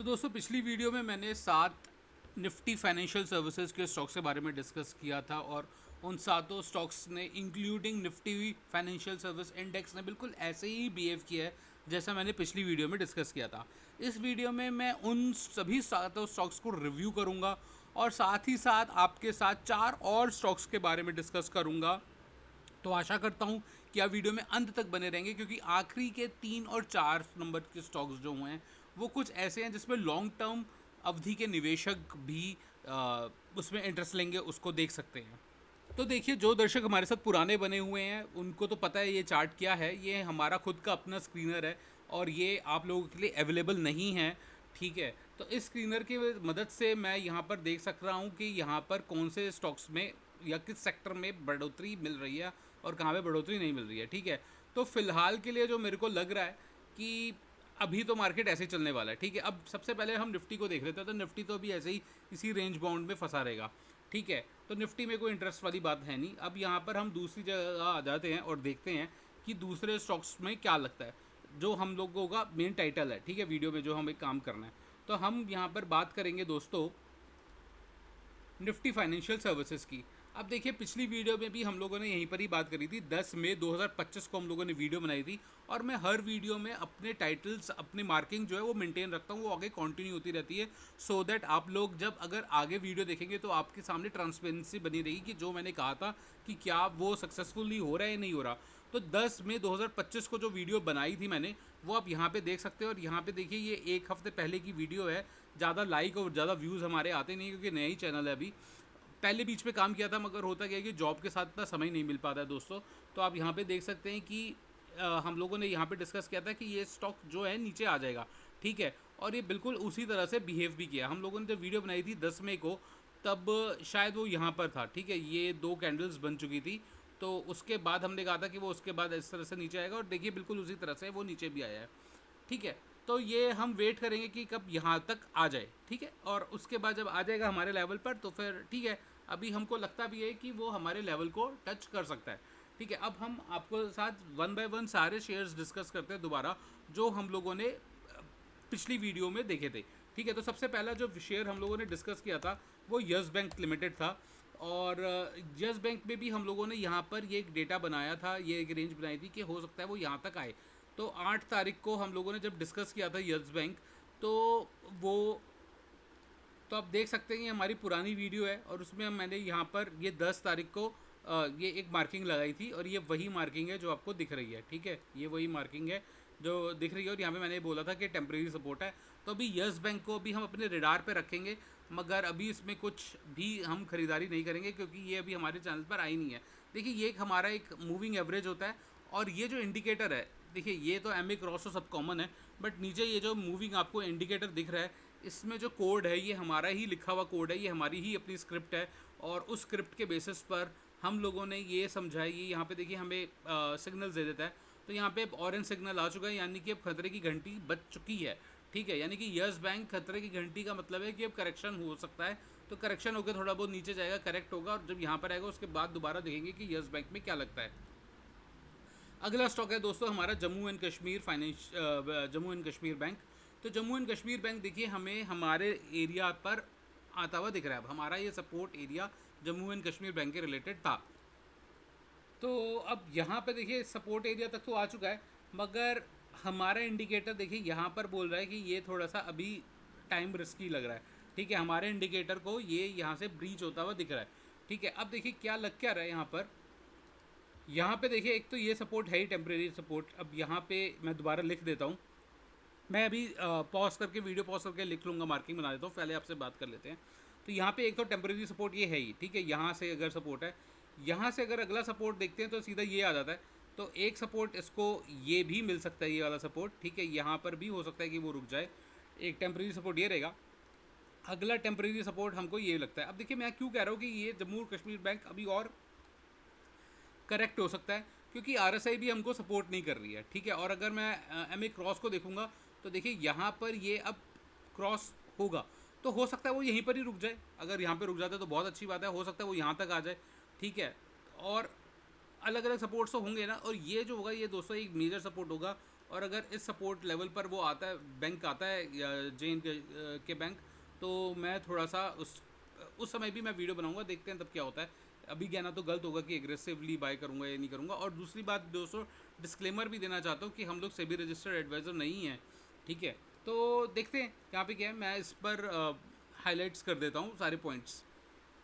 तो दोस्तों पिछली वीडियो में मैंने 7 निफ्टी फाइनेंशियल सर्विसेज के स्टॉक्स के बारे में डिस्कस किया था और उन सातों स्टॉक्स ने including Nifty financial service index ने बिल्कुल ऐसे ही बिहेव किया है जैसा मैंने पिछली वीडियो में डिस्कस किया था। इस वीडियो में मैं उन सभी सातों स्टॉक्स को रिव्यू करूंगा और साथ ही साथ आपके साथ 4 और स्टॉक्स के बारे में डिस्कस करूंगा। तो आशा करता हूँ कि आप वीडियो में अंत तक बने रहेंगे, क्योंकि आखिरी के 3 और 4 नंबर के स्टॉक्स जो हुए हैं वो कुछ ऐसे हैं जिसमें लॉन्ग टर्म अवधि के निवेशक भी उसमें इंटरेस्ट लेंगे, उसको देख सकते हैं। तो देखिए, जो दर्शक हमारे साथ पुराने बने हुए हैं उनको तो पता है ये चार्ट क्या है। ये हमारा खुद का अपना स्क्रीनर है और ये आप लोगों के लिए अवेलेबल नहीं है, ठीक है। तो इस स्क्रीनर की मदद से मैं यहाँ पर देख सक रहा हूँ कि यहाँ पर कौन से स्टॉक्स में या किस सेक्टर में बढ़ोतरी मिल रही है और कहाँ पे बढ़ोतरी नहीं मिल रही है, ठीक है। तो फिलहाल के लिए जो मेरे को लग रहा है कि अभी तो मार्केट ऐसे ही चलने वाला है, ठीक है। अब सबसे पहले हम निफ्टी को देख लेते हैं। तो निफ्टी तो अभी ऐसे ही इसी रेंज बाउंड में फंसा रहेगा, ठीक है। तो निफ्टी में कोई इंटरेस्ट वाली बात है नहीं। अब यहाँ पर हम दूसरी जगह आ जाते हैं और देखते हैं कि दूसरे स्टॉक्स में क्या लगता है, जो हम लोगों का मेन टाइटल है, ठीक है, वीडियो में जो हमें काम करना है। तो हम यहाँ पर बात करेंगे दोस्तों निफ्टी फाइनेंशियल सर्विसेज की। अब देखिए, पिछली वीडियो में भी हम लोगों ने यहीं पर ही बात करी थी। 10 मई 2025 को हम लोगों ने वीडियो बनाई थी और मैं हर वीडियो में अपने टाइटल्स, अपनी मार्किंग जो है वो मेंटेन रखता हूँ, वो आगे कंटिन्यू होती रहती है, सो दैट आप लोग जब अगर आगे वीडियो देखेंगे तो आपके सामने ट्रांसपेरेंसी बनी रहेगी कि जो मैंने कहा था कि क्या वो सक्सेसफुली हो रहा है या नहीं हो रहा। तो 10 मई 2025 को जो वीडियो बनाई थी मैंने, वो आप यहाँ पे देख सकते हो। और यहाँ पे देखिए, ये एक हफ्ते पहले की वीडियो है। ज़्यादा लाइक और ज़्यादा व्यूज़ हमारे आते नहीं, क्योंकि नया ही चैनल है अभी। पहले बीच में काम किया था, मगर होता क्या है कि जॉब के साथ इतना समय नहीं मिल पाता है दोस्तों। तो आप यहाँ पे देख सकते हैं कि हम लोगों ने यहाँ पे डिस्कस किया था कि ये स्टॉक जो है नीचे आ जाएगा, ठीक है। और ये बिल्कुल उसी तरह से बिहेव भी किया। हम लोगों ने जब वीडियो बनाई थी 10 मई को, तब शायद वो यहाँ पर था, ठीक है। ये 2 कैंडल्स बन चुकी थी। तो उसके बाद हमने कहा था कि वो उसके बाद इस तरह से नीचे आएगा, और देखिए बिल्कुल उसी तरह से वो नीचे भी आया है, ठीक है। तो ये हम वेट करेंगे कि कब यहाँ तक आ जाए, ठीक है। और उसके बाद जब आ जाएगा हमारे लेवल पर तो फिर ठीक है। अभी हमको लगता भी है कि वो हमारे लेवल को टच कर सकता है, ठीक है। अब हम आपको साथ वन बाय वन सारे शेयर्स डिस्कस करते हैं दोबारा, जो हम लोगों ने पिछली वीडियो में देखे थे, ठीक है। तो सबसे पहला जो शेयर हम लोगों ने डिस्कस किया था वो यस बैंक लिमिटेड था। और यस बैंक में भी हम लोगों ने यहाँ पर ये एक डेटा बनाया था, ये एक रेंज बनाई थी कि हो सकता है वो यहाँ तक आए। तो 8 तारीख को हम लोगों ने जब डिस्कस किया था यस बैंक, तो वो, तो आप देख सकते हैं ये हमारी पुरानी वीडियो है और उसमें मैंने यहाँ पर ये 10 तारीख को ये एक मार्किंग लगाई थी, और ये वही मार्किंग है जो आपको दिख रही है, ठीक है। ये वही मार्किंग है जो दिख रही है, और यहाँ पे मैंने बोला था कि टेम्प्रेरी सपोर्ट है। तो अभी यस बैंक को अभी हम अपने रेडार पे रखेंगे, मगर अभी इसमें कुछ भी हम खरीदारी नहीं करेंगे, क्योंकि ये अभी हमारे चैनल पर आई नहीं है। देखिए, ये एक हमारा एक मूविंग एवरेज होता है, और ये जो इंडिकेटर है, देखिए ये तो एम ए क्रॉस तो सब कॉमन है, बट नीचे ये जो मूविंग आपको इंडिकेटर दिख रहा है, इसमें जो कोड है ये हमारा ही लिखा हुआ कोड है, ये हमारी ही अपनी स्क्रिप्ट है। और उस स्क्रिप्ट के बेसिस पर हम लोगों ने ये समझा है। ये यहाँ पे देखिए हमें सिग्नल दे देता है। तो यहाँ पे ऑरेंज सिग्नल आ चुका है, यानी कि अब खतरे की घंटी बज चुकी है, ठीक है। यानी कि यस बैंक खतरे की घंटी का मतलब है कि अब करेक्शन हो सकता है। तो करेक्शन होकर थोड़ा बहुत नीचे जाएगा, करेक्ट होगा, और जब यहाँ पर आएगा उसके बाद दोबारा देखेंगे कि यस बैंक में क्या लगता है। अगला स्टॉक है दोस्तों हमारा Jammu and Kashmir finance, Jammu and Kashmir bank. तो जम्मू एंड कश्मीर बैंक देखिए हमें हमारे एरिया पर आता हुआ दिख रहा है। अब हमारा ये support area Jammu and Kashmir bank के रिलेटेड था। तो अब यहाँ पे देखिए सपोर्ट एरिया तक तो आ चुका है, मगर हमारा इंडिकेटर देखिए यहाँ पर बोल रहा है कि ये थोड़ा सा अभी टाइम रिस्की लग रहा है, ठीक है। हमारे इंडिकेटर को ये यहाँ से ब्रीच होता हुआ दिख रहा है, ठीक है। अब देखिए क्या लग क्या रहा है यहाँ पर। यहाँ पे देखिए एक तो ये सपोर्ट है ही टेम्प्रेरी सपोर्ट। अब यहाँ पे मैं दोबारा लिख देता हूँ। मैं अभी पॉज करके, वीडियो पॉज करके लिख लूँगा, मार्किंग बना देता हूँ, पहले आपसे बात कर लेते हैं। तो यहाँ पे एक तो टेम्प्रेरी सपोर्ट ये है ही, ठीक है। यहाँ से अगर सपोर्ट है, यहाँ से अगर अगला सपोर्ट देखते हैं तो सीधा ये आ जाता है। तो एक सपोर्ट इसको ये भी मिल सकता है, ये वाला सपोर्ट, ठीक है। यहाँ पर भी हो सकता है कि वो रुक जाए। एक टेम्प्रेरी सपोर्ट ये रहेगा। अगला टेम्प्रेरी सपोर्ट हमको ये लगता है। अब देखिए मैं क्यों कह रहा हूँ कि ये जम्मू कश्मीर बैंक अभी और करेक्ट हो सकता है, क्योंकि आरएसआई भी हमको सपोर्ट नहीं कर रही है, ठीक है। और अगर मैं एम ए क्रॉस को देखूंगा तो देखिए यहाँ पर ये अब क्रॉस होगा, तो हो सकता है वो यहीं पर ही रुक जाए। अगर यहाँ पे रुक जाता है तो बहुत अच्छी बात है, हो सकता है वो यहाँ तक आ जाए, ठीक है। और अलग अलग सपोर्ट्स तो होंगे ना, और ये जो होगा ये दोस्तों एक मेजर सपोर्ट होगा, और अगर इस सपोर्ट लेवल पर वो आता है, बैंक आता है जे के बैंक, तो मैं थोड़ा सा उस समय भी मैं वीडियो बनाऊंगा, देखते हैं तब क्या होता है। अभी कहना तो गलत होगा कि एग्रेसिवली बाय करूंगा या नहीं करूंगा। और दूसरी बात दोस्तों, डिस्क्लेमर भी देना चाहता हूँ कि हम लोग सेबी रजिस्टर्ड एडवाइज़र नहीं हैं, ठीक है। तो देखते हैं यहाँ पे क्या है, मैं इस पर हाईलाइट्स कर देता हूँ सारे पॉइंट्स।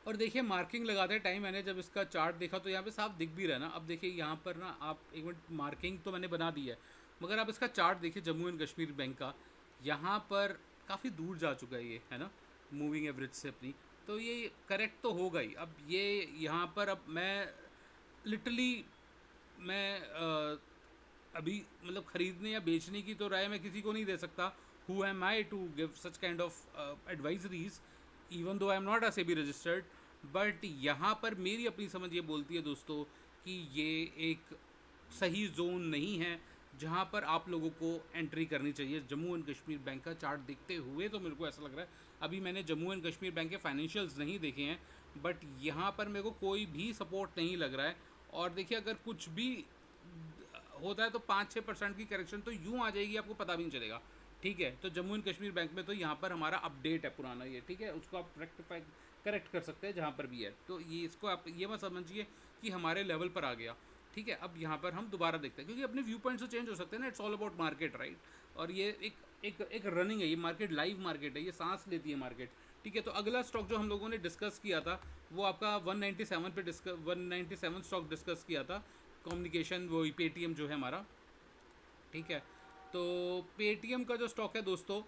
और देखिए मार्किंग लगाते टाइम मैंने जब इसका चार्ट देखा तो यहाँ पे साफ दिख भी रहा है ना। अब देखिए यहाँ पर ना, आप एक मिनट, मार्किंग तो मैंने बना दी है, मगर आप इसका चार्ट देखिए जम्मू एंड कश्मीर बैंक का, यहाँ पर काफ़ी दूर जा चुका है ये, है ना, मूविंग एवरेज से अपनी। तो ये करेक्ट तो होगा ही। अब ये यहाँ पर, अब मैं लिटरली, मैं अभी मतलब ख़रीदने या बेचने की तो राय मैं किसी को नहीं दे सकता। Who am I to give such kind of advisories, even though I am not a SEBI registered. But यहाँ पर मेरी अपनी समझ ये बोलती है दोस्तों कि ये एक सही जोन नहीं है जहाँ पर आप लोगों को एंट्री करनी चाहिए। जम्मू एंड कश्मीर बैंक का चार्ट देखते हुए तो मेरे को ऐसा लग रहा है, अभी मैंने जम्मू एंड कश्मीर बैंक के फाइनेंशियल्स नहीं देखे हैं, बट यहाँ पर मेरे को कोई भी सपोर्ट नहीं लग रहा है। और देखिए अगर कुछ भी होता है तो 5-6% की करेक्शन तो यूँ आ जाएगी, आपको पता भी नहीं चलेगा, ठीक है। तो जम्मू एंड कश्मीर बैंक में तो यहाँ पर हमारा अपडेट है पुराना ये, ठीक है, उसको आप रेक्टिफाई करेक्ट कर सकते हैं जहाँ पर भी है। तो ये इसको आप ये मत समझिए कि हमारे लेवल पर आ गया, ठीक है। अब यहाँ पर हम दोबारा देखते हैं, क्योंकि अपने व्यू पॉइंट से चेंज हो सकते हैं ना। It's all about market, right. और ये एक रनिंग है, ये मार्केट लाइव मार्केट है, ये सांस लेती है मार्केट, ठीक है। तो अगला स्टॉक जो हम लोगों ने डिस्कस किया था वो आपका 197 पे 197 स्टॉक डिस्कस किया था, कम्युनिकेशन, वो पेटीएम जो है हमारा, ठीक है। तो पेटीएम का जो स्टॉक है दोस्तों,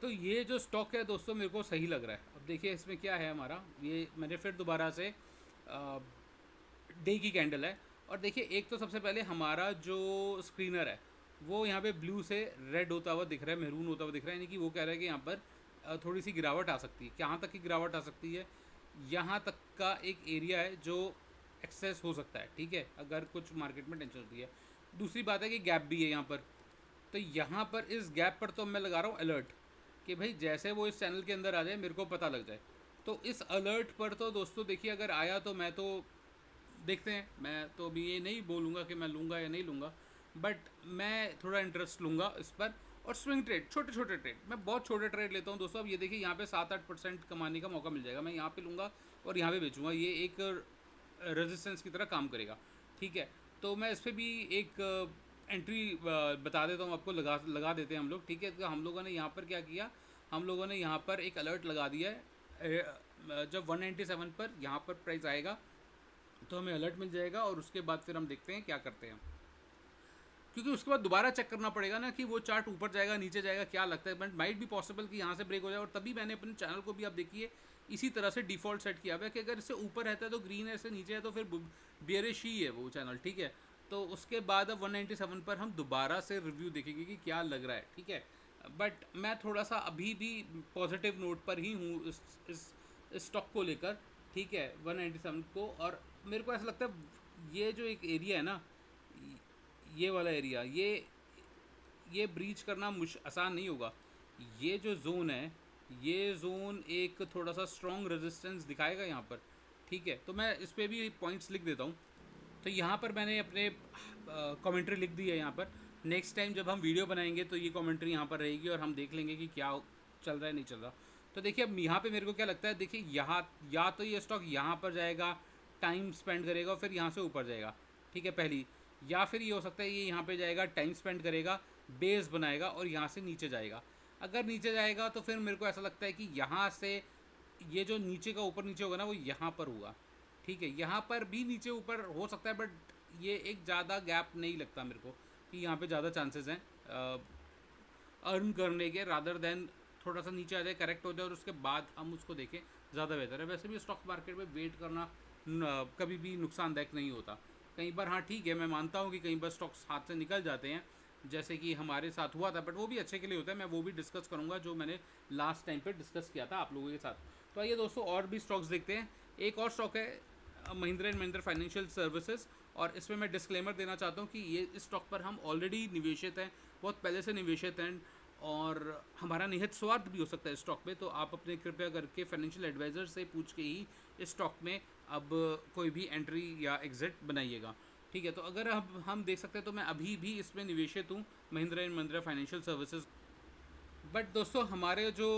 तो ये जो स्टॉक है दोस्तों मेरे को सही लग रहा है। अब देखिए इसमें क्या है हमारा, ये मैंने फिर दोबारा से डे की कैंडल है। और देखिए एक तो सबसे पहले हमारा जो स्क्रीनर है वो यहाँ पे ब्लू से रेड होता हुआ दिख रहा है, मेरून होता हुआ दिख रहा है, यानी कि वो कह रहा है कि यहाँ पर थोड़ी सी गिरावट आ सकती है। कहाँ तक की गिरावट आ सकती है, यहाँ तक का एक एरिया है जो एक्सेस हो सकता है, ठीक है, अगर कुछ मार्केट में टेंशन होती है। दूसरी बात है कि गैप भी है यहाँ पर, तो यहाँ पर इस गैप पर तो मैं लगा रहा हूँ अलर्ट कि भाई जैसे वो इस चैनल के अंदर आ जाए मेरे को पता लग जाए। तो इस अलर्ट पर तो दोस्तों देखिए अगर आया तो मैं तो, देखते हैं, मैं तो अभी ये नहीं बोलूँगा कि मैं लूँगा या नहीं लूँगा, बट मैं थोड़ा इंटरेस्ट लूँगा इस पर। और स्विंग ट्रेड, छोटे छोटे ट्रेड, मैं बहुत छोटे ट्रेड लेता हूँ दोस्तों। अब ये देखिए यहाँ पे 7-8% कमाने का मौका मिल जाएगा, मैं यहाँ पे लूँगा और यहाँ पे बेचूँगा, ये एक रेजिस्टेंस की तरह काम करेगा, ठीक है। तो मैं इस पर भी एक एंट्री बता देता हूँ आपको, लगा देते हैं हम लोग, ठीक है। तो हम लोगों ने यहाँ पर क्या किया, हम लोगों ने यहाँ पर एक अलर्ट लगा दिया है, जब 197 पर यहाँ पर प्राइस आएगा तो हमें अलर्ट मिल जाएगा, और उसके बाद फिर हम देखते हैं क्या करते हैं। क्योंकि उसके बाद दोबारा चेक करना पड़ेगा ना कि वो चार्ट ऊपर जाएगा नीचे जाएगा, क्या लगता है। बट माइट भी पॉसिबल कि यहाँ से ब्रेक हो जाए। और तभी मैंने अपने चैनल को भी, आप देखिए, इसी तरह से डिफ़ॉल्ट सेट किया हुआ है कि अगर इससे ऊपर रहता है तो ग्रीन है, इससे नीचे है तो फिर बियरिश ही है वो चैनल, ठीक है। तो उसके बाद अब 197 पर हम दोबारा से रिव्यू देखेंगे कि क्या लग रहा है, ठीक है। बट मैं थोड़ा सा अभी भी पॉजिटिव नोट पर ही हूँ इस स्टॉक को लेकर, ठीक है, 197 को। और मेरे को ऐसा लगता है ये जो एक एरिया है ना, ये वाला एरिया, ये ब्रीच करना आसान नहीं होगा। ये जो जोन है, ये जोन एक थोड़ा सा स्ट्रॉन्ग रेजिस्टेंस दिखाएगा यहाँ पर, ठीक है। तो मैं इस पर भी पॉइंट्स लिख देता हूँ। तो यहाँ पर मैंने अपने कमेंट्री लिख दी है यहाँ पर। नेक्स्ट टाइम जब हम वीडियो बनाएंगे तो ये कमेंट्री यहाँ पर रहेगी और हम देख लेंगे कि क्या चल रहा है, नहीं चल रहा। तो देखिए अब यहाँ पे मेरे को क्या लगता है, देखिए यहाँ या तो ये स्टॉक यहाँ पर जाएगा, टाइम स्पेंड करेगा और फिर यहाँ से ऊपर जाएगा, ठीक है, पहली। या फिर ये हो सकता है ये यहाँ पे जाएगा, टाइम स्पेंड करेगा, बेस बनाएगा और यहाँ से नीचे जाएगा। अगर नीचे जाएगा तो फिर मेरे को ऐसा लगता है कि यहाँ से ये जो नीचे का ऊपर नीचे होगा ना वो यहाँ पर होगा, ठीक है। यहाँ पर भी नीचे ऊपर हो सकता है, बट ये एक ज़्यादा गैप नहीं लगता मेरे को कि यहाँ पे ज़्यादा चांसेस हैं अर्न करने के, रादर देन थोड़ा सा नीचे आ जाए, करेक्ट हो जाए और उसके बाद हम उसको देखें, ज़्यादा बेहतर है। वैसे भी स्टॉक मार्केट में वेट करना कभी भी नुकसानदायक नहीं होता। कई बार हाँ ठीक है, मैं मानता हूँ कि कई बार स्टॉक्स हाथ से निकल जाते हैं, जैसे कि हमारे साथ हुआ था, बट वो भी अच्छे के लिए होता है। मैं वो भी डिस्कस करूँगा जो मैंने लास्ट टाइम पर डिस्कस किया था आप लोगों के साथ। तो आइए दोस्तों और भी स्टॉक्स देखते हैं। एक और स्टॉक है Mahindra and Mahindra financial services, और इसमें मैं डिस्क्लेमर देना चाहता हूँ कि ये इस स्टॉक पर हम ऑलरेडी निवेशित हैं, बहुत पहले से निवेशित हैं, और हमारा निहित स्वार्थ भी हो सकता है इस स्टॉक में। तो आप अपने कृपया करके फाइनेंशियल एडवाइज़र से पूछ के ही इस स्टॉक में अब कोई भी एंट्री या एग्जिट बनाइएगा। ठीक है, तो अगर हम देख सकते हैं तो मैं अभी भी इसमें निवेशित हूँ, Mahindra and Mahindra financial services. But दोस्तों हमारे जो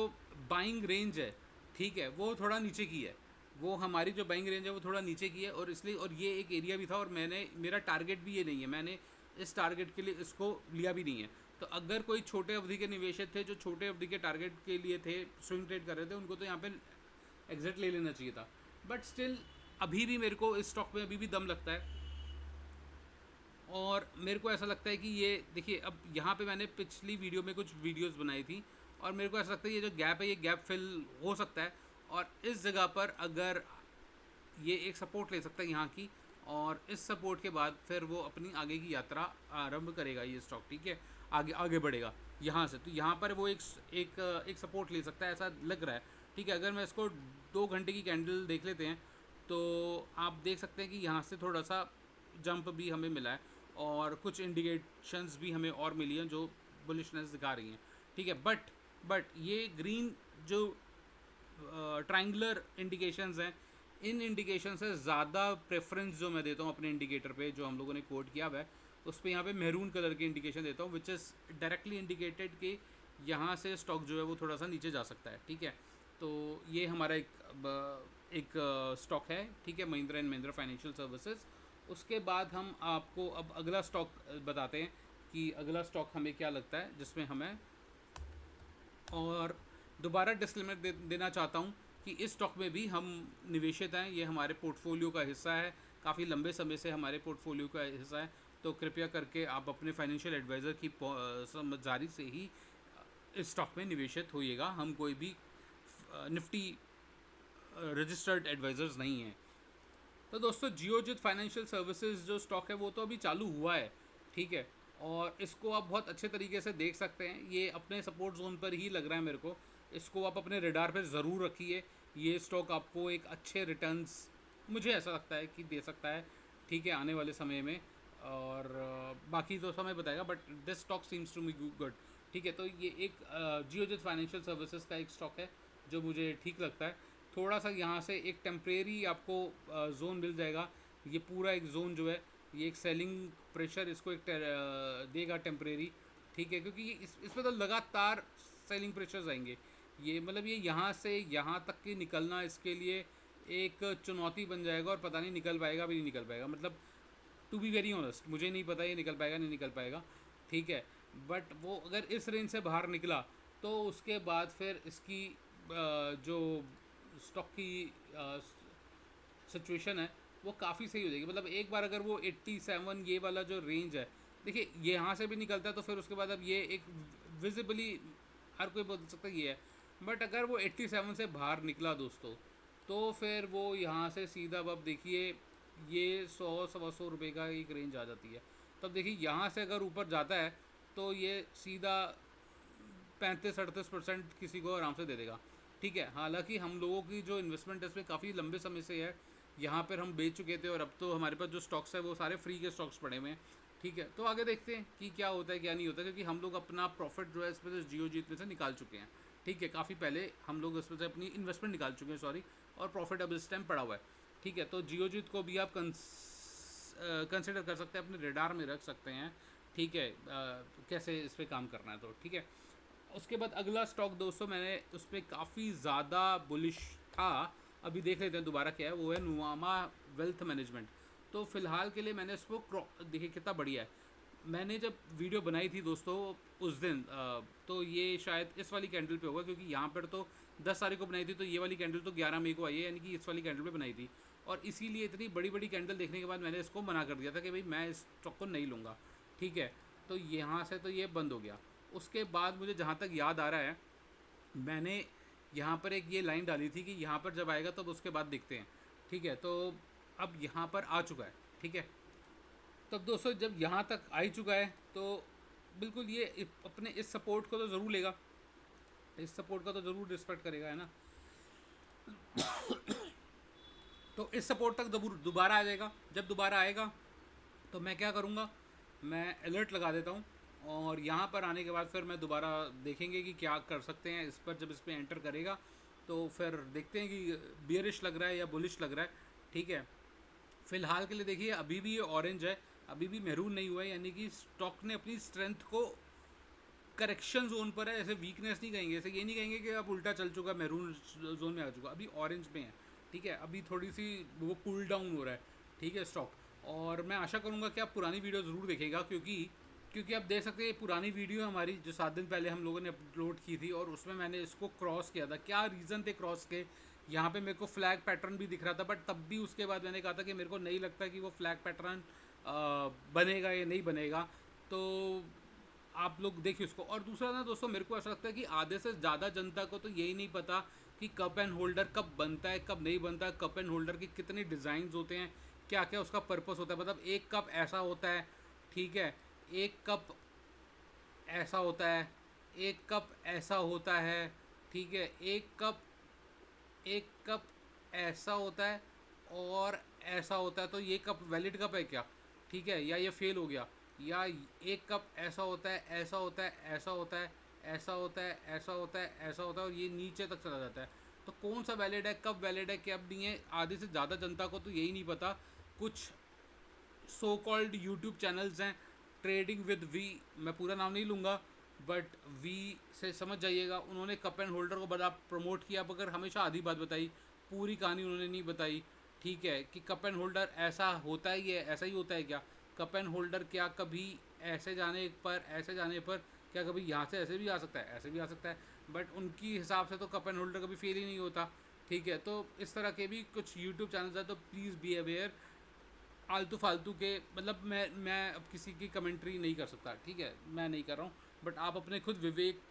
बाइंग रेंज है, ठीक है, वो थोड़ा नीचे की है। वो हमारी जो बाइंग रेंज है वो थोड़ा नीचे की है, और इसलिए, और ये एक एरिया भी था, और मेरा टारगेट भी ये नहीं है, मैंने इस टारगेट के लिए इसको लिया भी नहीं है। तो अगर कोई छोटे अवधि के निवेशक थे जो छोटे अवधि के टारगेट के लिए थे, स्विंग ट्रेड कर रहे थे, उनको तो यहाँ पे एग्जिट ले लेना चाहिए था। बट स्टिल अभी भी मेरे को इस स्टॉक में अभी भी दम लगता है, और मेरे को ऐसा लगता है कि ये देखिए, अब यहाँ पे मैंने पिछली वीडियो में कुछ वीडियोस बनाई थी, और मेरे को ऐसा लगता है ये जो गैप है ये गैप फिल हो सकता है, और इस जगह पर अगर ये एक सपोर्ट ले सकता है यहाँ की, और इस सपोर्ट के बाद फिर वो अपनी आगे की यात्रा आरंभ करेगा ये स्टॉक, ठीक है, आगे आगे बढ़ेगा यहाँ से। तो यहाँ पर वो एक सपोर्ट ले सकता है, ऐसा लग रहा है, ठीक है। अगर मैं इसको 2 घंटे की कैंडल देख लेते हैं तो आप देख सकते हैं कि यहाँ से थोड़ा सा जंप भी हमें मिला है, और कुछ इंडिकेशंस भी हमें और मिली हैं जो बुलिशनेस दिखा रही हैं, ठीक है। बट ये ग्रीन जो ट्रायंगुलर इंडिकेशंस हैं, इन इंडिकेशन से ज़्यादा प्रेफरेंस जो मैं देता हूँ अपने इंडिकेटर पे, जो हम लोगों ने कोड किया हुआ है, उस पर यहाँ पे मेहरून कलर की इंडिकेशन देता हूँ, विच इज़ डायरेक्टली इंडिकेटेड कि यहाँ से स्टॉक जो है वो थोड़ा सा नीचे जा सकता है, ठीक है। तो ये हमारा एक स्टॉक है, ठीक है, Mahindra and Mahindra financial services. उसके बाद हम आपको अब अगला स्टॉक बताते हैं कि अगला स्टॉक हमें क्या लगता है जिसमें हमें, और दोबारा डिस्क्लेमर देना चाहता हूँ कि इस स्टॉक में भी हम निवेशित हैं, ये हमारे पोर्टफोलियो का हिस्सा है, काफ़ी लंबे समय से हमारे पोर्टफोलियो का हिस्सा है। तो कृपया करके आप अपने फाइनेंशियल एडवाइज़र की समझदारी से ही इस स्टॉक में निवेशित होइएगा। हम कोई भी निफ्टी रजिस्टर्ड एडवाइज़र्स नहीं हैं। तो दोस्तों जियोजित फाइनेंशियल सर्विसेज जो स्टॉक है वो तो अभी चालू हुआ है, ठीक है, और इसको आप बहुत अच्छे तरीके से देख सकते हैं, ये अपने सपोर्ट जोन पर ही लग रहा है मेरे को। इसको आप अपने रडार पे ज़रूर रखिए, ये स्टॉक आपको एक अच्छे रिटर्न्स, मुझे ऐसा लगता है कि दे सकता है, ठीक है, आने वाले समय में। और बाकी तो समय बताएगा, but this stock seems to me good, ठीक है। तो ये एक जियोजित फाइनेंशियल सर्विसेज का एक स्टॉक है जो मुझे ठीक लगता है। थोड़ा सा यहाँ से एक टेम्परेरी आपको जोन मिल जाएगा, ये पूरा एक जोन जो है ये एक सेलिंग प्रेशर इसको एक देगा टेम्परेरी, ठीक है, क्योंकि इसमें तो लगातार सेलिंग प्रेशर्स आएंगे। ये मतलब ये यहाँ से यहाँ तक की निकलना इसके लिए एक चुनौती बन जाएगा, और पता नहीं निकल पाएगा भी नहीं निकल पाएगा, मतलब टू बी वेरी ऑनेस्ट मुझे नहीं पता ये निकल पाएगा नहीं निकल पाएगा, ठीक है। बट वो अगर इस रेंज से बाहर निकला तो उसके बाद फिर इसकी जो स्टॉक की सिचुएशन है वो काफ़ी सही हो जाएगी। मतलब एक बार अगर वो 87 ये वाला जो रेंज है, देखिए ये यहाँ से भी निकलता है तो फिर उसके बाद अब ये एक विजिबली हर कोई बोल सकता है ये है, बट अगर वो 87 से बाहर निकला दोस्तों तो फिर वो यहाँ से सीधा अब देखिए ये 100-125 रुपये का एक रेंज आ जाती है। तब देखिए यहाँ से अगर ऊपर जाता है तो ये सीधा 35-38% किसी को आराम से दे देगा, ठीक है। हालांकि हम लोगों की जो इन्वेस्टमेंट है इसमें काफ़ी लंबे समय से है, यहाँ पर हम बेच चुके थे, और अब तो हमारे पास जो स्टॉक्स है वो सारे फ्री के स्टॉक्स पड़े हुए हैं, ठीक है। तो आगे देखते हैं कि क्या होता है क्या नहीं होता, क्योंकि हम लोग अपना प्रॉफिट जो है इसमें से जियो जीत में से निकाल चुके हैं, ठीक है। काफ़ी पहले हम लोग इसमें से अपनी इन्वेस्टमेंट निकाल चुके हैं, सॉरी, और प्रॉफिट अब इस टाइम पड़ा हुआ है, ठीक है। तो जियो जीत को भी आप कंसिडर कर सकते हैं, अपने रेडार में रख सकते हैं, ठीक है, कैसे इस पर काम करना है, तो ठीक है। उसके बाद अगला स्टॉक दोस्तों मैंने उस पर काफ़ी ज़्यादा बुलिश था, अभी देख लेते हैं दोबारा क्या है, वो है नुवामा वेल्थ मैनेजमेंट। तो फ़िलहाल के लिए मैंने इसको देखिए कितना बढ़िया है। मैंने जब वीडियो बनाई थी दोस्तों उस दिन तो ये शायद इस वाली कैंडल पे होगा, क्योंकि यहाँ पर तो 10 तारीख को बनाई थी, तो ये वाली कैंडल तो 11 मई को आई है, यानी कि इस वाली कैंडल पे बनाई थी। और इसीलिए इतनी बड़ी बड़ी कैंडल देखने के बाद मैंने इसको मना कर दिया था कि भाई मैं इस स्टॉक को नहीं लूँगा, ठीक है। तो यहाँ से तो ये बंद हो गया। उसके बाद मुझे जहाँ तक याद आ रहा है मैंने यहाँ पर एक ये लाइन डाली थी कि यहाँ पर जब आएगा तब उसके बाद देखते हैं, ठीक है। तो अब यहाँ पर आ चुका है, ठीक है। तब दोस्तों जब यहाँ तक आ ही चुका है तो बिल्कुल ये अपने इस सपोर्ट को तो ज़रूर लेगा, इस सपोर्ट का तो ज़रूर रिस्पेक्ट करेगा, है ना। तो इस सपोर्ट तक दोबारा आ जाएगा। जब दोबारा आएगा तो मैं क्या करूँगा, मैं अलर्ट लगा देता हूँ, और यहाँ पर आने के बाद फिर मैं दोबारा देखेंगे कि क्या कर सकते हैं इस पर। जब इस पर एंटर करेगा तो फिर देखते हैं कि बियरिश लग रहा है या बुलिश लग रहा है, ठीक है। फिलहाल के लिए देखिए अभी भी ये ऑरेंज है, अभी भी मैरून नहीं हुआ है, यानी कि स्टॉक ने अपनी स्ट्रेंथ को करेक्शन जोन पर है। ऐसे वीकनेस नहीं कहेंगे, ऐसे ये नहीं कहेंगे कि अब उल्टा चल चुका, मैरून जोन में आ चुका, अभी ऑरेंज में है। ठीक है, अभी थोड़ी सी वो कूल डाउन हो रहा है। ठीक है स्टॉक, और मैं आशा करूँगा कि आप पुरानी वीडियो ज़रूर देखेगा, क्योंकि आप देख सकते हैं पुरानी वीडियो हमारी जो 7 दिन पहले हम लोगों ने अपलोड की थी, और उसमें मैंने इसको क्रॉस किया था। क्या रीज़न थे क्रॉस के, यहाँ पे मेरे को फ्लैग पैटर्न भी दिख रहा था, बट तब भी उसके बाद मैंने कहा था कि मेरे को नहीं लगता कि वो फ्लैग पैटर्न बनेगा या नहीं बनेगा। तो आप लोग देखिए उसको। और दूसरा ना दोस्तों, मेरे को ऐसा लगता है कि आधे से ज़्यादा जनता को तो यही नहीं पता कि कप एंड होल्डर कब बनता है कब नहीं बनता है, कप एंड होल्डर के कितने डिज़ाइंस होते हैं, क्या क्या उसका पर्पस होता है। मतलब एक कप ऐसा होता है, ठीक है, एक कप ऐसा होता है, एक कप ऐसा होता है, ठीक है, एक कप ऐसा होता है और ऐसा होता है। तो ये कप वैलिड कप है क्या, ठीक है, या ये फेल हो गया। या एक कप ऐसा होता है, ऐसा होता है, ऐसा होता है, ऐसा होता है, ऐसा होता है, ऐसा होता है, और ये नीचे तक चला जाता है। तो कौन सा वैलिड है, कब वैलिड है, कब नहीं है, आधे से ज़्यादा जनता को तो यही नहीं पता। कुछ सो कॉल्ड यूट्यूब चैनल्स हैं, ट्रेडिंग विद वी, मैं पूरा नाम नहीं लूँगा, बट वी से समझ जाइएगा, उन्होंने कप एंड होल्डर को बड़ा प्रमोट किया, मगर हमेशा आधी बात बताई, पूरी कहानी उन्होंने नहीं बताई। ठीक है, कि कप एंड होल्डर ऐसा होता है, ये ऐसा ही होता है क्या, कप एंड होल्डर क्या कभी ऐसे जाने पर क्या कभी यहाँ से ऐसे भी आ सकता है, ऐसे भी आ सकता है, बट उनकी हिसाब से तो कप एंड होल्डर कभी फेल ही नहीं होता। ठीक है, तो इस तरह के भी कुछ यूट्यूब चैनल्स हैं, तो प्लीज़ बी अवेयर। आलतू फालतू के, मतलब मैं अब किसी की कमेंट्री नहीं कर सकता, ठीक है, मैं नहीं कर रहा हूँ, बट आप अपने खुद विवेक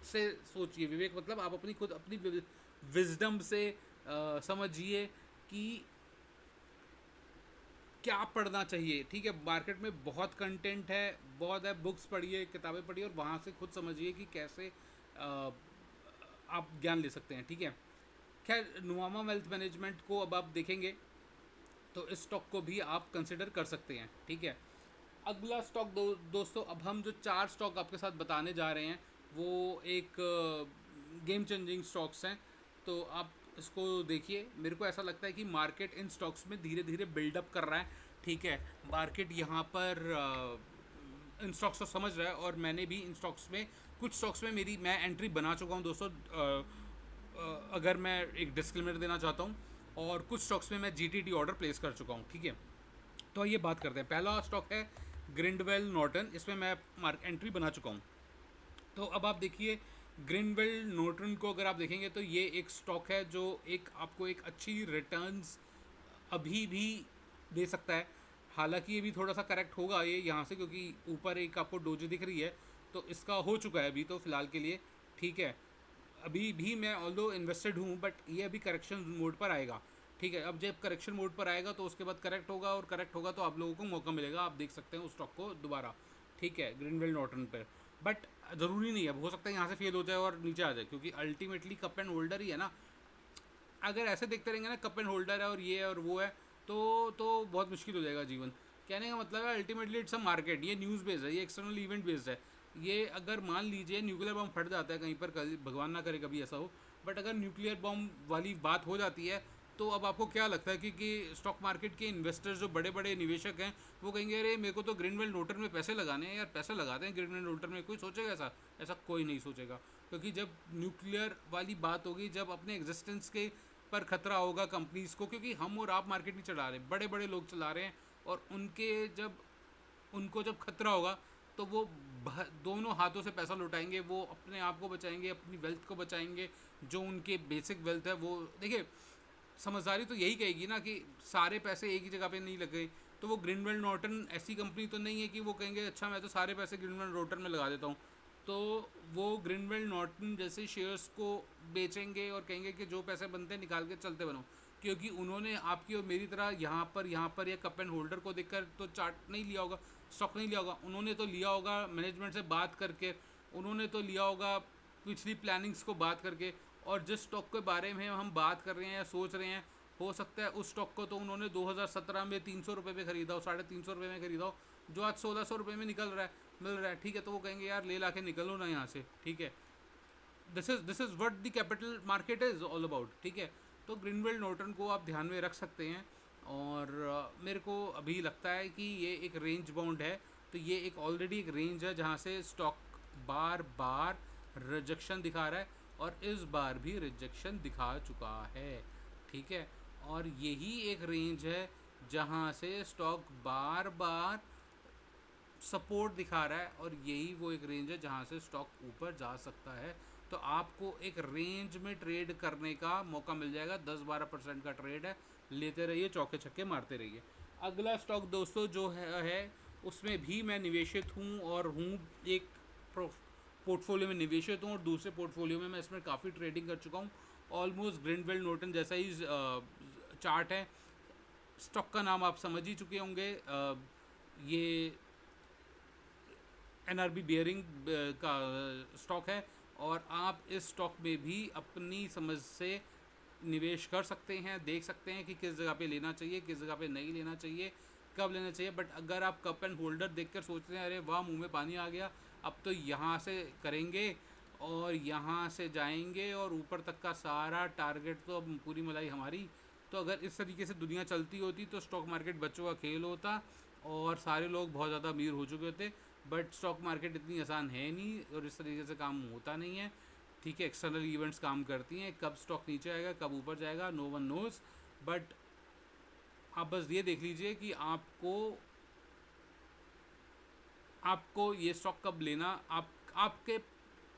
से सोचिए। विवेक मतलब आप अपनी खुद अपनी विजडम से समझिए कि क्या पढ़ना चाहिए। ठीक है, मार्केट में बहुत कंटेंट है, बहुत है, बुक्स पढ़िए, किताबें पढ़िए, और वहाँ से खुद समझिए कि कैसे आप ज्ञान ले सकते हैं। ठीक है, खैर नुवामा वेल्थ मैनेजमेंट को अब आप देखेंगे तो इस स्टॉक को भी आप कंसिडर कर सकते हैं। ठीक है, अगला स्टॉक दोस्तों, अब हम जो 4 स्टॉक आपके साथ बताने जा रहे हैं वो एक गेम चेंजिंग स्टॉक्स हैं। तो आप इसको देखिए, मेरे को ऐसा लगता है कि मार्केट इन स्टॉक्स में धीरे धीरे बिल्डअप कर रहा है। ठीक है, मार्केट यहाँ पर इन स्टॉक्स को समझ रहा है, और मैंने भी इन स्टॉक्स में, कुछ स्टॉक्स में मैं एंट्री बना चुका हूँ दोस्तों। अगर मैं एक डिस्क्लेमर देना चाहता हूँ, और कुछ स्टॉक्स में मैं जीटीटी ऑर्डर प्लेस कर चुका हूँ। ठीक है, तो ये बात करते हैं। पहला स्टॉक है ग्रिंडवेल नॉर्टन, इसमें मैं एंट्री बना चुका हूँ। तो अब आप देखिए, ग्रिंडवेल नॉर्टन को अगर आप देखेंगे तो ये एक स्टॉक है जो एक आपको एक अच्छी रिटर्न्स अभी भी दे सकता है। हालांकि ये भी थोड़ा सा करेक्ट होगा ये यहाँ से, क्योंकि ऊपर एक आपको डोजी दिख रही है, तो इसका हो चुका है अभी तो फ़िलहाल के लिए। ठीक है, अभी भी मैं ऑल्दो इन्वेस्टेड हूँ, बट ये अभी करेक्शन मोड पर आएगा। ठीक है, अब जब करेक्शन मोड पर आएगा तो उसके बाद करेक्ट होगा, और करेक्ट होगा तो आप लोगों को मौका मिलेगा, आप देख सकते हैं उस स्टॉक को दोबारा। ठीक है, ग्रीनवेल नॉर्टन पर, बट ज़रूरी नहीं है, हो सकता है यहाँ से फेल हो जाए और नीचे आ जाए, क्योंकि अल्टीमेटली कप एंड होल्डर ही है ना। अगर ऐसे देखते रहेंगे ना, कप एंड होल्डर है और ये है और वो है, तो बहुत मुश्किल हो जाएगा जीवन। कहने का मतलब है अल्टीमेटली इट्स अ मार्केट, ये न्यूज़ बेस्ड है, ये एक्सटर्नल इवेंट बेस्ड है। ये अगर मान लीजिए न्यूक्लियर बम फट जाता है कहीं पर, भगवान ना करे कभी ऐसा हो, बट अगर न्यूक्लियर बम वाली बात हो जाती है, तो अब आपको क्या लगता है कि स्टॉक मार्केट के इन्वेस्टर्स जो बड़े बड़े निवेशक हैं वो कहेंगे अरे मेरे को तो ग्रीनवेल नोटर में पैसे लगाने हैं यार, पैसे लगाते हैं ग्रीनवेल नोटर में, कोई सोचेगा ऐसा? ऐसा कोई नहीं सोचेगा, क्योंकि जब न्यूक्लियर वाली बात होगी, जब अपने एग्जिस्टेंस के पर खतरा होगा कंपनीज़ को, क्योंकि हम और आप मार्केट नहीं चला रहे, बड़े बड़े लोग चला रहे हैं, और उनको जब खतरा होगा तो वो दोनों हाथों से पैसा लुटाएंगे, वो अपने आप को बचाएंगे, अपनी वेल्थ को बचाएंगे, जो उनके बेसिक वेल्थ है वो। देखिए, समझदारी तो यही कहेगी ना कि सारे पैसे एक ही जगह पे नहीं लग गए। तो वो ग्रीनवेल नॉर्टन ऐसी कंपनी तो नहीं है कि वो कहेंगे अच्छा मैं तो सारे पैसे ग्रीनवेल नॉर्टन में लगा देता हूँ। तो वो ग्रीनवेल नॉर्टन जैसे शेयर्स को बेचेंगे और कहेंगे कि जो पैसे बनते हैं निकाल के चलते बनो, क्योंकि उन्होंने आपकी और मेरी तरह यहाँ पर या कप एंड होल्डर को देखकर तो चार्ट नहीं लिया होगा, स्टॉक नहीं लिया होगा, उन्होंने तो लिया होगा मैनेजमेंट से बात करके, उन्होंने तो लिया होगा पिछली प्लानिंग्स को बात करके। और जिस स्टॉक के बारे में हम बात कर रहे हैं या सोच रहे हैं, हो सकता है उस स्टॉक को तो उन्होंने 2017 में 300 रुपये पे खरीदा हो, 350 रुपये में खरीदा हो, जो आज 1600 रुपये में मिल रहा है। ठीक है, तो वो कहेंगे यार ले ला के निकलो ना यहाँ से। ठीक है, this is what the capital market is all about. ठीक है, तो ग्रीनवेल नॉर्टन को आप ध्यान में रख सकते हैं। और मेरे को अभी लगता है कि ये एक रेंज बाउंड है, तो ये एक ऑलरेडी एक रेंज है जहाँ से स्टॉक बार बार रिजेक्शन दिखा रहा है और इस बार भी रिजेक्शन दिखा चुका है, ठीक है। और यही एक रेंज है जहाँ से स्टॉक बार बार सपोर्ट दिखा रहा है और यही वो एक रेंज है जहाँ से स्टॉक ऊपर जा सकता है। तो आपको एक रेंज में ट्रेड करने का मौका मिल जाएगा, 10-12% का ट्रेड है, लेते रहिए, चौके छक्के मारते रहिए। अगला स्टॉक दोस्तों जो है उसमें भी मैं निवेशित हूँ और हूँ एक पोर्टफोलियो में निवेशित हूँ और दूसरे पोर्टफोलियो में मैं इसमें काफ़ी ट्रेडिंग कर चुका हूँ। ऑलमोस्ट ग्रिंडवेल नॉर्टन जैसा ही चार्ट है। स्टॉक का नाम आप समझ ही चुके होंगे, ये एनआरबी बियरिंग का स्टॉक है और आप इस स्टॉक में भी अपनी समझ से निवेश कर सकते हैं, देख सकते हैं कि किस जगह पे लेना चाहिए, किस जगह पे नहीं लेना चाहिए, कब लेना चाहिए। बट अगर आप कप एंड होल्डर देखकर सोचते हैं अरे वाह मुंह में पानी आ गया, अब तो यहाँ से करेंगे और यहाँ से जाएंगे और ऊपर तक का सारा टारगेट तो अब पूरी मलाई हमारी, तो अगर इस तरीके से दुनिया चलती होती तो स्टॉक मार्केट बच्चों का खेल होता और सारे लोग बहुत ज़्यादा अमीर हो चुके होते। बट स्टॉक मार्केट इतनी आसान है नहीं और इस तरीके से काम होता नहीं है, ठीक है। एक्सटर्नल इवेंट्स काम करती हैं, कब स्टॉक नीचे आएगा कब ऊपर जाएगा नो वन नोज़। बट आप बस ये देख लीजिए कि आपको ये स्टॉक कब लेना,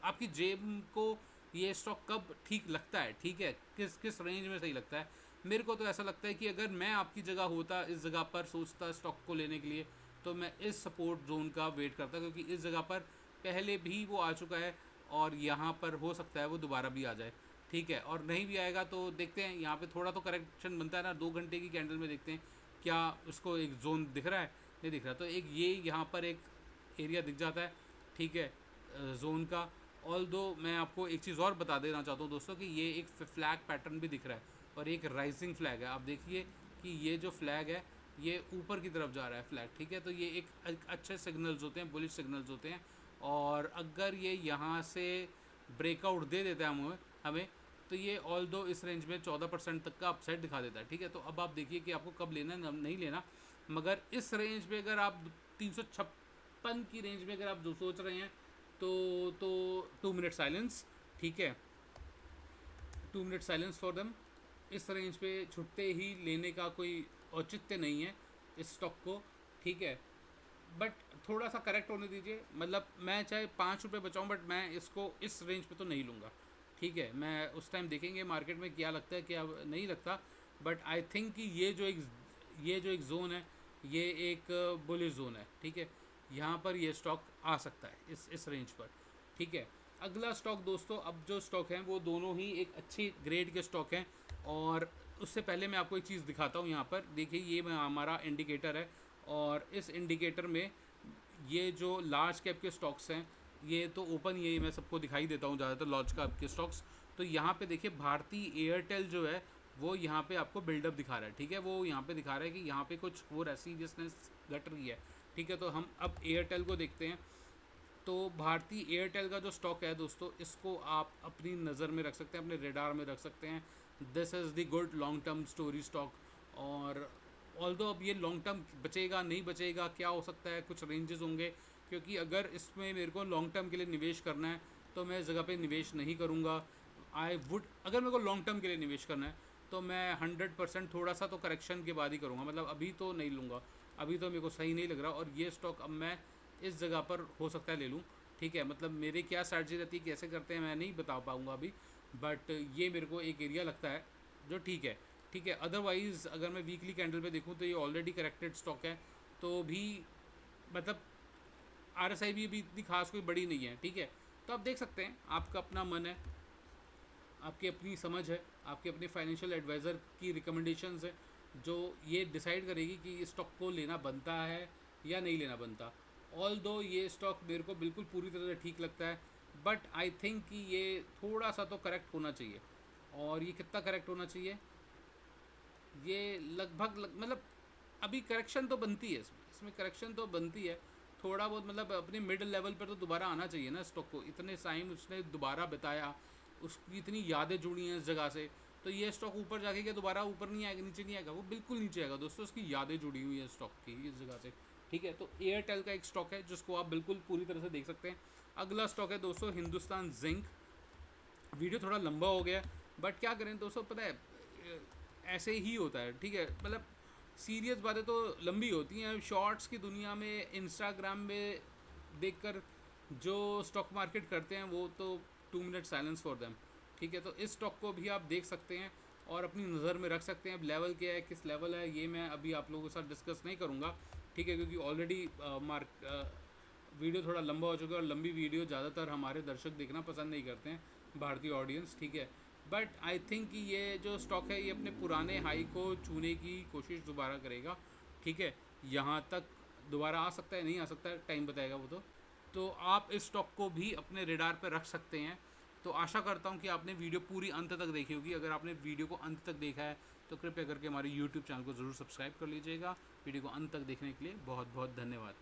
आपकी जेब को ये स्टॉक कब ठीक लगता है, ठीक है, किस किस रेंज में सही लगता है। मेरे को तो ऐसा लगता है कि अगर मैं आपकी जगह होता, इस जगह पर सोचता स्टॉक को लेने के लिए, तो मैं इस सपोर्ट जोन का वेट करता, क्योंकि इस जगह पर पहले भी वो आ चुका है और यहाँ पर हो सकता है वो दोबारा भी आ जाए, ठीक है। और नहीं भी आएगा तो देखते हैं, यहाँ पे थोड़ा तो करेक्शन बनता है ना, 2 घंटे की कैंडल में देखते हैं क्या उसको एक जोन दिख रहा है, नहीं दिख रहा, तो एक ये यहाँ पर एक एरिया दिख जाता है, ठीक है, जोन का। ऑल दो मैं आपको एक चीज़ और बता देना चाहता हूँ दोस्तों कि ये एक फ्लैग पैटर्न भी दिख रहा है और एक राइजिंग फ्लैग है। आप देखिए कि ये जो फ्लैग है ये ऊपर की तरफ जा रहा है फ्लैग, ठीक है, तो ये एक अच्छे सिग्नल्स होते हैं, बुलिश सिग्नल्स होते हैं। और अगर ये यहाँ से ब्रेकआउट दे देता है हमें तो ये ऑल दो इस रेंज में 14% तक का अपसाइड दिखा देता है, ठीक है। तो अब आप देखिए कि आपको कब लेना है नहीं लेना, मगर इस रेंज में अगर आप 356 की रेंज में अगर आप जो सोच रहे हैं तो 2 मिनट साइलेंस, ठीक है, 2 मिनट साइलेंस फॉर देम। इस रेंज पे छुट्टे ही लेने का कोई औचित्य नहीं है इस स्टॉक को, ठीक है। बट थोड़ा सा करेक्ट होने दीजिए, मतलब मैं चाहे 5 रुपये बचाऊँ बट मैं इसको इस रेंज पे तो नहीं लूँगा, ठीक है। मैं उस टाइम देखेंगे मार्केट में क्या लगता है क्या नहीं लगता। बट आई थिंक कि ये जो एक ज़ोन है ये एक बुलिश जोन है, ठीक है, यहाँ पर ये स्टॉक आ सकता है इस रेंज पर, ठीक है। अगला स्टॉक दोस्तों, अब जो स्टॉक हैं वो दोनों ही एक अच्छी ग्रेड के स्टॉक हैं और उससे पहले मैं आपको एक चीज़ दिखाता हूँ। यहाँ पर देखिए ये हमारा इंडिकेटर है और इस इंडिकेटर में ये जो लार्ज कैप के स्टॉक्स हैं ये तो ओपन, ये मैं सबको दिखाई देता हूँ ज़्यादातर लार्ज कैप के स्टॉक्स। तो यहाँ पे देखिए भारतीय एयरटेल जो है वो यहाँ पे आपको बिल्डअप दिखा रहा है, ठीक है, वो यहाँ पे दिखा रहा है कि यहाँ पे कुछ हो रहा है, सीरियसनेस घट रही है, ठीक है। तो हम अब एयरटेल को देखते हैं। तो भारतीय एयरटेल का जो स्टॉक है दोस्तों, इसको आप अपनी नज़र में रख सकते हैं, अपने रेडार में रख सकते हैं। This is the good long term story stock. और ऑल्दो अब ये लॉन्ग टर्म बचेगा नहीं बचेगा क्या हो सकता है, कुछ रेंजेस होंगे, क्योंकि अगर इसमें मेरे को लॉन्ग टर्म के लिए निवेश करना है तो मैं इस जगह पे निवेश नहीं करूँगा। अगर मेरे को लॉन्ग टर्म के लिए निवेश करना है तो मैं 100% थोड़ा सा तो करेक्शन के बाद ही करूँगा, मतलब अभी तो नहीं लूँगा, अभी तो मेरे को सही नहीं लग रहा। और ये स्टॉक अब मैं इस जगह पर हो सकता है ले लूँ, ठीक है। मतलब मेरे क्या स्ट्रैटेजी रहती है, कैसे करते हैं, मैं नहीं बता पाऊँगा अभी, बट ये मेरे को एक एरिया लगता है जो ठीक है, ठीक है। अदरवाइज़ अगर मैं वीकली कैंडल पे देखूँ तो ये ऑलरेडी करेक्टेड स्टॉक है, तो भी मतलब RSI भी अभी इतनी खास कोई बड़ी नहीं है, ठीक है। तो आप देख सकते हैं, आपका अपना मन है, आपकी अपनी समझ है, आपके अपने फाइनेंशियल एडवाइज़र की रिकमेंडेशंस है जो ये डिसाइड करेगी कि इस स्टॉक को लेना बनता है या नहीं लेना बनता। ऑल दो ये स्टॉक मेरे को बिल्कुल पूरी तरह से ठीक लगता है, बट आई थिंक कि ये थोड़ा सा तो करेक्ट होना चाहिए। और ये कितना करेक्ट होना चाहिए, ये लगभग मतलब अभी करेक्शन तो बनती है, इसमें करेक्शन तो बनती है थोड़ा बहुत, मतलब अपने मिडिल लेवल पर तो दोबारा आना चाहिए ना स्टॉक को। इतने टाइम उसने दोबारा बिताया, उसकी इतनी यादें जुड़ी हैं इस जगह से, तो ये स्टॉक ऊपर जाके क्या दोबारा ऊपर नहीं आएगा, नीचे नहीं आएगा, वो बिल्कुल नीचे आएगा दोस्तों। उसकी यादें जुड़ी हुई है स्टॉक की इस जगह से, ठीक है। तो एयरटेल का एक स्टॉक है जिसको आप बिल्कुल पूरी तरह से देख सकते हैं। अगला स्टॉक है दोस्तों हिंदुस्तान जिंक। वीडियो थोड़ा लंबा हो गया बट क्या करें दोस्तों, पता है ऐसे ही होता है, ठीक है। मतलब सीरियस बातें तो लंबी होती हैं, शॉर्ट्स की दुनिया में इंस्टाग्राम में देखकर जो स्टॉक मार्केट करते हैं वो तो 2 मिनट साइलेंस फॉर देम, ठीक है। तो इस स्टॉक को भी आप देख सकते हैं और अपनी नज़र में रख सकते हैं। अब लेवल क्या है, किस लेवल है, ये मैं अभी आप लोगों के साथ डिस्कस नहीं करूँगा, ठीक है, क्योंकि ऑलरेडी वीडियो थोड़ा लंबा हो चुका है और लंबी वीडियो ज़्यादातर हमारे दर्शक देखना पसंद नहीं करते हैं, भारतीय ऑडियंस, ठीक है। बट आई थिंक कि ये जो स्टॉक है ये अपने पुराने हाई को छूने की कोशिश दोबारा करेगा, ठीक है। यहाँ तक दोबारा आ सकता है, नहीं आ सकता है, टाइम बताएगा वो तो आप इस स्टॉक को भी अपने रेडार पर रख सकते हैं। तो आशा करता हूँ कि आपने वीडियो पूरी अंत तक देखी होगी। अगर आपने वीडियो को अंत तक देखा है तो कृपया करके हमारे YouTube चैनल को ज़रूर सब्सक्राइब कर लीजिएगा। वीडियो को अंत तक देखने के लिए बहुत बहुत धन्यवाद।